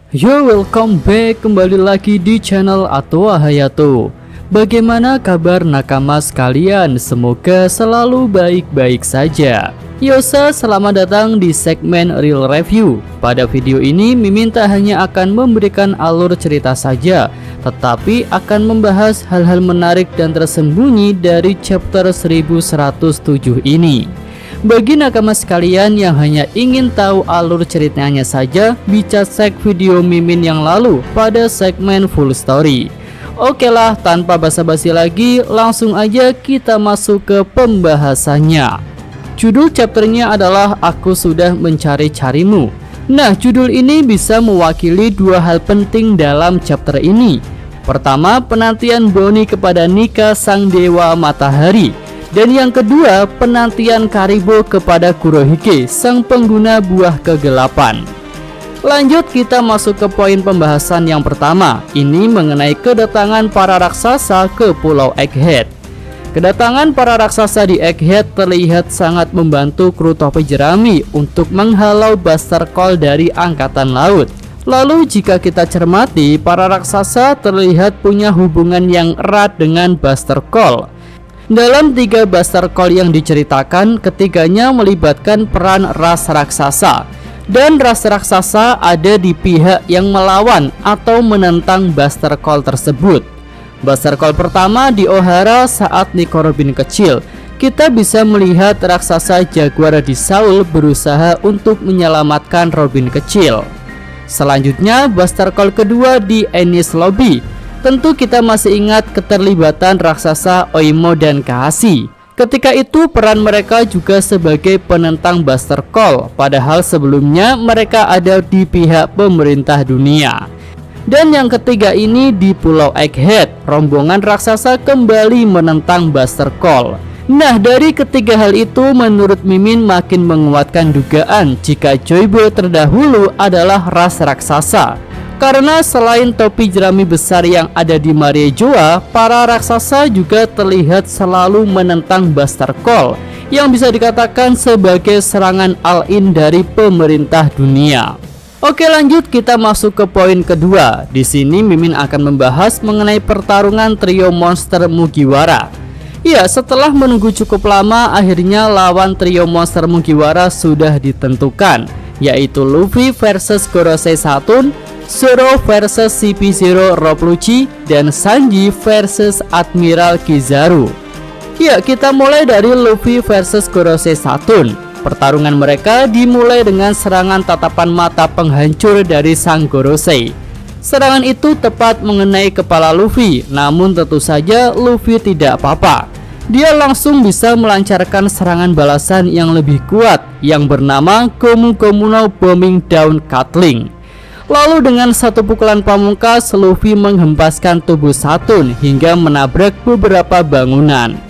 Yo, welcome back kembali lagi di channel Atoa Hayato. Bagaimana kabar nakama sekalian? Semoga selalu baik-baik saja. Yosa, selamat datang di segmen Real Review. Pada video ini, Mimin tak hanya akan memberikan alur cerita saja, tetapi akan membahas hal-hal menarik dan tersembunyi dari chapter 1107 ini. Bagi nakama sekalian yang hanya ingin tahu alur ceritanya saja, bisa cek video Mimin yang lalu pada segmen full story. Oke lah, tanpa basa-basi lagi, langsung aja kita masuk ke pembahasannya. Judul chapternya adalah Aku Sudah Mencari-Carimu. Nah, judul ini bisa mewakili dua hal penting dalam chapter ini. Pertama, penantian Bonnie kepada Nika sang dewa matahari. Dan yang kedua, penantian Karibo kepada Kurohige, sang pengguna buah kegelapan. Lanjut, kita masuk ke poin pembahasan yang pertama. Ini mengenai kedatangan para raksasa ke Pulau Egghead. Kedatangan para raksasa di Egghead terlihat sangat membantu kru topi jerami untuk menghalau Buster Call dari angkatan laut. Lalu jika kita cermati, para raksasa terlihat punya hubungan yang erat dengan Buster Call. Dalam 3 Buster Call yang diceritakan, ketiganya melibatkan peran ras raksasa. Dan ras raksasa ada di pihak yang melawan atau menentang Buster Call tersebut. Buster Call pertama di Ohara saat Nico Robin kecil. Kita bisa melihat raksasa Jaguar di Saul berusaha untuk menyelamatkan Robin kecil. Selanjutnya, Buster Call kedua di Enies Lobby. Tentu kita masih ingat keterlibatan raksasa Oimo dan Kahashi. Ketika itu peran mereka juga sebagai penentang Buster Call, padahal sebelumnya mereka ada di pihak pemerintah dunia. Dan yang ketiga ini di Pulau Egghead, rombongan raksasa kembali menentang Buster Call. Nah, dari ketiga hal itu menurut Mimin makin menguatkan dugaan jika Joybo terdahulu adalah ras raksasa. Karena selain topi jerami besar yang ada di Mariejoa, para raksasa juga terlihat selalu menentang Buster Call, yang bisa dikatakan sebagai serangan all-in dari pemerintah dunia. Oke, lanjut kita masuk ke poin kedua. Di sini Mimin akan membahas mengenai pertarungan trio monster Mugiwara. Ya, setelah menunggu cukup lama, akhirnya lawan trio monster Mugiwara sudah ditentukan, yaitu Luffy versus Gorosei Saturn, Zoro versus CP0 Rob Lucci, dan Sanji versus Admiral Kizaru. Ya, kita mulai dari Luffy versus Gorosei Saturn. Pertarungan mereka dimulai dengan serangan tatapan mata penghancur dari sang Gorosei. Serangan itu tepat mengenai kepala Luffy, namun tentu saja Luffy tidak apa-apa. Dia langsung bisa melancarkan serangan balasan yang lebih kuat yang bernama Gomu Gomu no Bombing Down Cutling. Lalu dengan satu pukulan pamungkas, Luffy menghempaskan tubuh Saturn hingga menabrak beberapa bangunan.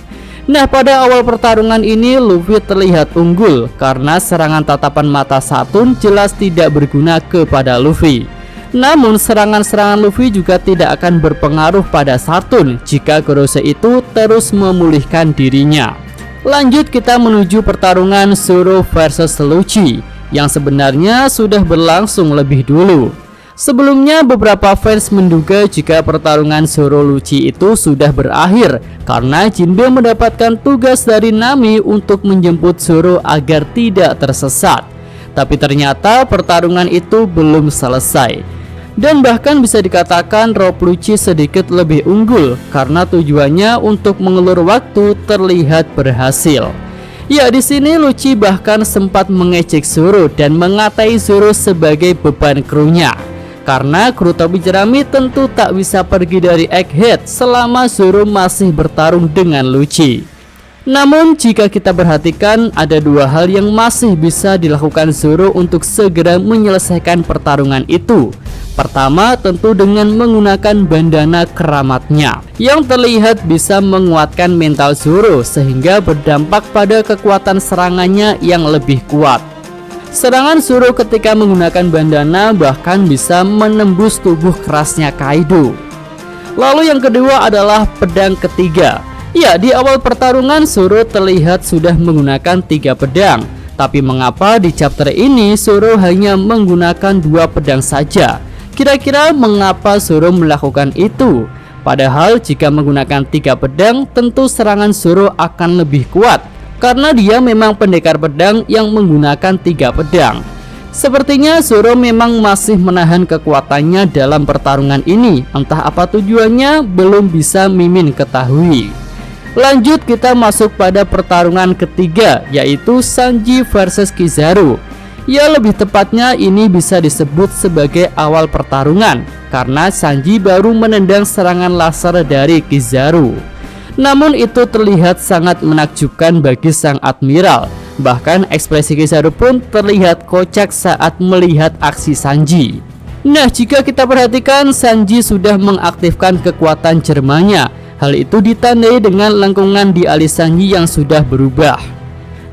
Nah, pada awal pertarungan ini Luffy terlihat unggul karena serangan tatapan mata Saturn jelas tidak berguna kepada Luffy. Namun serangan-serangan Luffy juga tidak akan berpengaruh pada Saturn jika Gorosei itu terus memulihkan dirinya. Lanjut kita menuju pertarungan Zoro versus Lucci yang sebenarnya sudah berlangsung lebih dulu. Sebelumnya beberapa fans menduga jika pertarungan Zoro Lucci itu sudah berakhir karena Jinbe mendapatkan tugas dari Nami untuk menjemput Zoro agar tidak tersesat. Tapi ternyata pertarungan itu belum selesai. Dan bahkan bisa dikatakan Rob Lucci sedikit lebih unggul karena tujuannya untuk mengulur waktu terlihat berhasil. Ya, di sini Lucci bahkan sempat mengejek Zoro dan mengatai Zoro sebagai beban krunya. Karena kru topi jerami tentu tak bisa pergi dari Egghead selama Zoro masih bertarung dengan Lucci. Namun jika kita perhatikan, ada dua hal yang masih bisa dilakukan Zoro untuk segera menyelesaikan pertarungan itu. Pertama, tentu dengan menggunakan bandana keramatnya yang terlihat bisa menguatkan mental Zoro sehingga berdampak pada kekuatan serangannya yang lebih kuat. Serangan Zoro ketika menggunakan bandana bahkan bisa menembus tubuh kerasnya Kaido. Lalu yang kedua adalah pedang ketiga. Ya, di awal pertarungan Zoro terlihat sudah menggunakan 3 pedang. Tapi mengapa di chapter ini Zoro hanya menggunakan 2 pedang saja? Kira-kira mengapa Zoro melakukan itu? Padahal jika menggunakan 3 pedang, tentu serangan Zoro akan lebih kuat, karena dia memang pendekar pedang yang menggunakan 3 pedang. Sepertinya Zoro memang masih menahan kekuatannya dalam pertarungan ini. Entah apa tujuannya, belum bisa Mimin ketahui. Lanjut kita masuk pada pertarungan ketiga, yaitu Sanji versus Kizaru. Ya, lebih tepatnya ini bisa disebut sebagai awal pertarungan, karena Sanji baru menendang serangan laser dari Kizaru. Namun itu terlihat sangat menakjubkan bagi sang admiral. Bahkan ekspresi Kizaru pun terlihat kocak saat melihat aksi Sanji. Nah, jika kita perhatikan, Sanji sudah mengaktifkan kekuatan Jermannya. Hal itu ditandai dengan lengkungan di alis Sanji yang sudah berubah.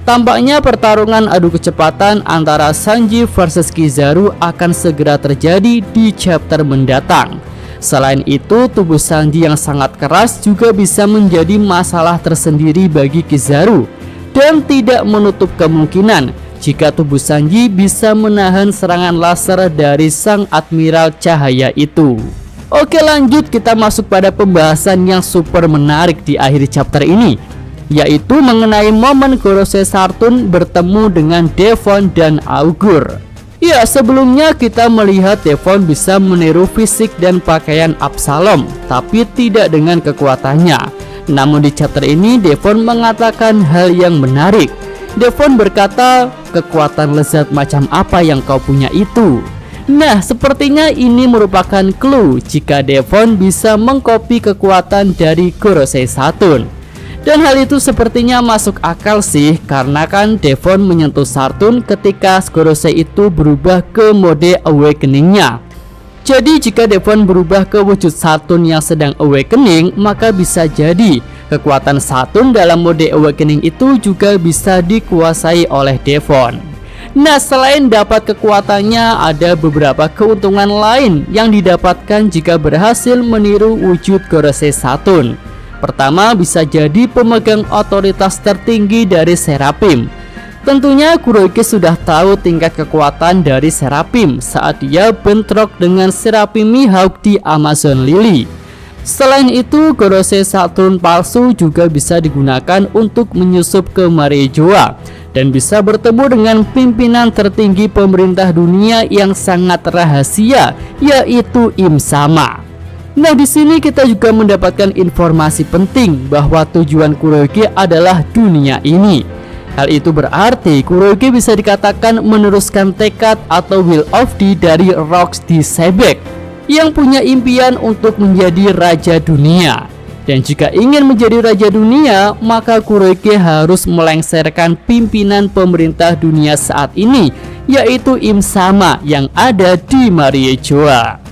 Tampaknya pertarungan adu kecepatan antara Sanji versus Kizaru akan segera terjadi di chapter mendatang. Selain itu, tubuh Sanji yang sangat keras juga bisa menjadi masalah tersendiri bagi Kizaru, dan tidak menutup kemungkinan jika tubuh Sanji bisa menahan serangan laser dari sang admiral cahaya itu. Oke, lanjut kita masuk pada pembahasan yang super menarik di akhir chapter ini, yaitu mengenai momen Gorosei Sartun bertemu dengan Devon dan Augur. Ya, sebelumnya kita melihat Devon bisa meniru fisik dan pakaian Absalom, tapi tidak dengan kekuatannya. Namun di chapter ini Devon mengatakan hal yang menarik. Devon berkata, kekuatan lezat macam apa yang kau punya itu? Nah, sepertinya ini merupakan clue jika Devon bisa mengcopy kekuatan dari Gorosei Sartun. Dan hal itu sepertinya masuk akal sih, karena kan Devon menyentuh Sartun ketika Gorosei itu berubah ke mode awakening-nya. Jadi jika Devon berubah ke wujud Sartun yang sedang awakening, maka bisa jadi kekuatan Sartun dalam mode awakening itu juga bisa dikuasai oleh Devon. Nah, selain dapat kekuatannya, ada beberapa keuntungan lain yang didapatkan jika berhasil meniru wujud Gorosei Sartun. Pertama, bisa jadi pemegang otoritas tertinggi dari Seraphim. Tentunya Kuroki sudah tahu tingkat kekuatan dari Seraphim saat dia bentrok dengan Seraphim Mihawk di Amazon Lily. Selain itu, Gorosei Sartun palsu juga bisa digunakan untuk menyusup ke Mariejoa dan bisa bertemu dengan pimpinan tertinggi pemerintah dunia yang sangat rahasia, yaitu Im Sama. Nah, di sini kita juga mendapatkan informasi penting bahwa tujuan Kuroki adalah dunia ini. Hal itu berarti Kuroki bisa dikatakan meneruskan tekad atau will of D dari Rocks di Sebek, yang punya impian untuk menjadi raja dunia. Dan jika ingin menjadi raja dunia, maka Kuroki harus melengsarkan pimpinan pemerintah dunia saat ini, yaitu Im Sama yang ada di Mariejoa.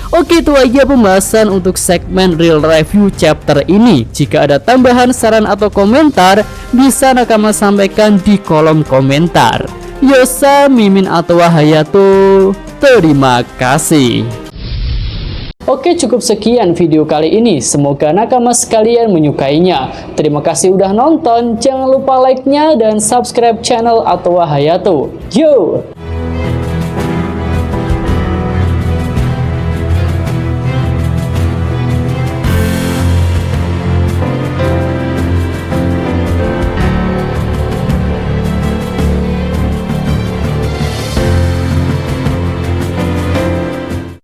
Oke, itu aja pembahasan untuk segmen Real Review chapter ini. Jika ada tambahan, saran atau komentar, bisa Nakama sampaikan di kolom komentar. Yosa, Mimin atau Hayato, terima kasih. Oke, cukup sekian video kali ini. Semoga Nakama sekalian menyukainya. Terima kasih udah nonton. Jangan lupa like-nya dan subscribe channel Atowa Hayato. Yo!